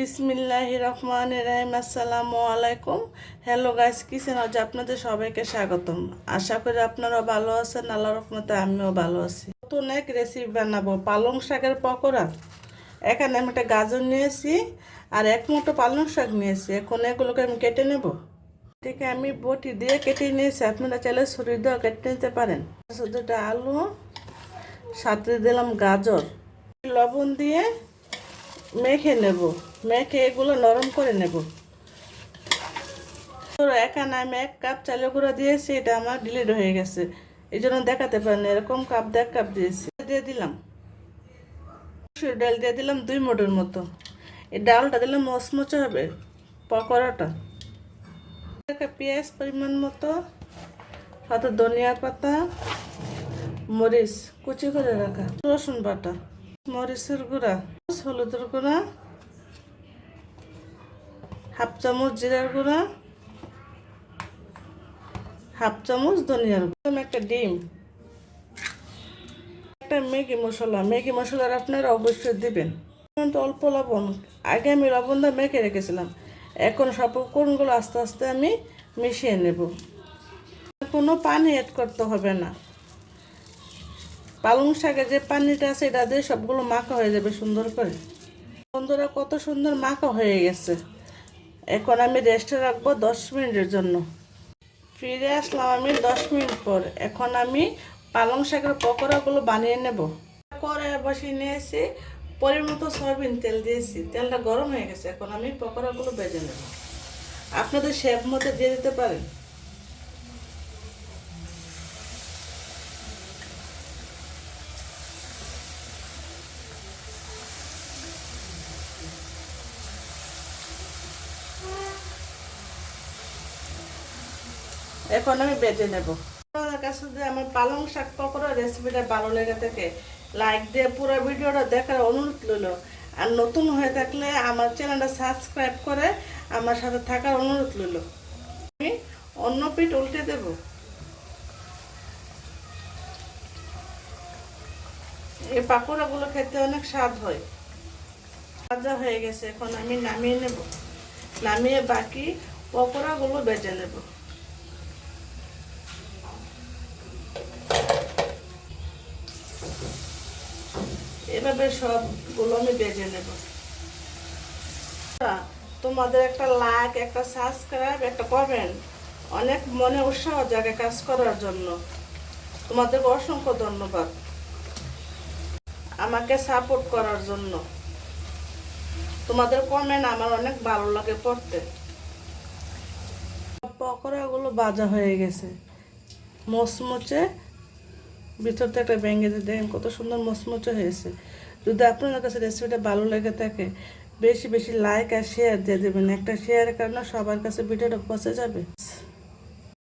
বিসমিল্লাহির রহমানির রহিম। আসসালামু আলাইকুম। হ্যালো গাইস, কিচেন আজ আপনাদের সবাইকে স্বাগতম। আশা করি আপনারা ভালো আছেন। আল্লাহর রহমতে আমিও ভালো আছি। নতুন এক রেসিপি বানাবো, পালং শাকের পকোড়া। এখানে আমি একটা গাজর নিয়েছি আর এক মুঠো পালং শাক নিয়েছি। এখন এগুলোকে আমি কেটে নেব। এটাকে আমি বটি দিয়ে কেটে নিয়েছি, আপনারা চাইলে ছুরি দিয়েও কেটে নিতে পারেন। দুটো আলু, সাথে দিলাম গাজর, লবণ দিয়ে মেখে নেব। মেখে এগুলো নরম করে নেব। এখানে আমি 1 কাপ চালের গুঁড়া দিয়েছি, এটা আমার ডিলিট হয়ে গেছে, এই জন্য দেখাতে পারেন। এরকম কাপ 1.5 কাপ দিয়েছি। দিয়ে দিলাম মসুর ডাল, দিয়ে দিলাম 2 মুঠের মতো। এই ডালটা দিলে মচমচে হবে পকোড়াটা। একটা পেঁয়াজ পরিমাণ মতো, সাথে ধনিয়া পাতা, মরিচ কুচি করে রাখা, রসুন বাটা, মরিচের গুঁড়া, হলুদের গুঁড়া, হাফ চামচ জিরার গুঁড়া, হাফ চামচ ধনিয়ার গুঁড়া, একটা ডিম, একটা ম্যাগি মশলা। ম্যাগি মশলার আপনারা অবশ্যই দিবেন। অল্প লবণ, আগে আমি লবণটা মেখে রেখেছিলাম। এখন সব উপকরণগুলো আস্তে আস্তে আমি মিশিয়ে নেব। কোনো পানি অ্যাড করতে হবে না। পালং শাকে যে পানিটা আছে এটা দিয়ে সবগুলো মাখা হয়ে যাবে সুন্দর করে। বন্ধুরা, কত সুন্দর মাখা হয়ে গেছে। এখন আমি রেস্টে রাখবো 10 মিনিটের জন্য। ফিরে আসলাম আমি 10 মিনিট পর। এখন আমি পালং শাকের পকোড়াগুলো বানিয়ে নেব। কড়াই বসিয়ে নিয়েছি, পরিমতো সয়াবিন তেল দিয়েছি। তেলটা গরম হয়ে গেছে, এখন আমি পকোড়াগুলো ভেজে নেব। আপনাদের শেপ মতো দিয়ে দিতে পারেন। এখন আমি বেজে নেব। আপনাদের কাছে যদি আমার পালং শাক পকোড়া রেসিপিটা ভালো লেগে থাকে, লাইক দিয়ে পুরো ভিডিওটা দেখার অনুরোধ রইল। আর নতুন হয়ে থাকলে আমার চ্যানেলটা সাবস্ক্রাইব করে আমার সাথে থাকার অনুরোধ রইল। আমি অন্য পিঠ উল্টে দেব। এই পাকোড়াগুলো খেতে অনেক স্বাদ হয়। ভাজা হয়ে গেছে, এখন আমি নামিয়ে নেব। নামিয়ে বাকি পকোড়াগুলো ভেজে নেব। এভাবে সবগুলো আমি ভেজে নেব। তোমাদের একটা লাইক, একটা সাবস্ক্রাইব, একটা কমেন্ট অনেক মনে উৎসাহ জাগে কাজ করার জন্য। তোমাদের অসংখ্য ধন্যবাদ আমাকে সাপোর্ট করার জন্য। তোমাদের কমেন্ট আমার অনেক ভালো লাগে পড়তে। পকোড়াগুলো ভাজা হয়ে গেছে, মচমচে, ভিতর থেকে একটা ভেঙে দিয়ে দেখেন কত সুন্দর মচমচে হয়েছে। যদি আপনার কাছে রেসিপিটা ভালো লেগে থাকে, বেশি বেশি লাইক আর শেয়ার দিয়ে দেবেন। একটা শেয়ারের কারণে সবার কাছে ভিডিওটা পৌঁছে যাবে।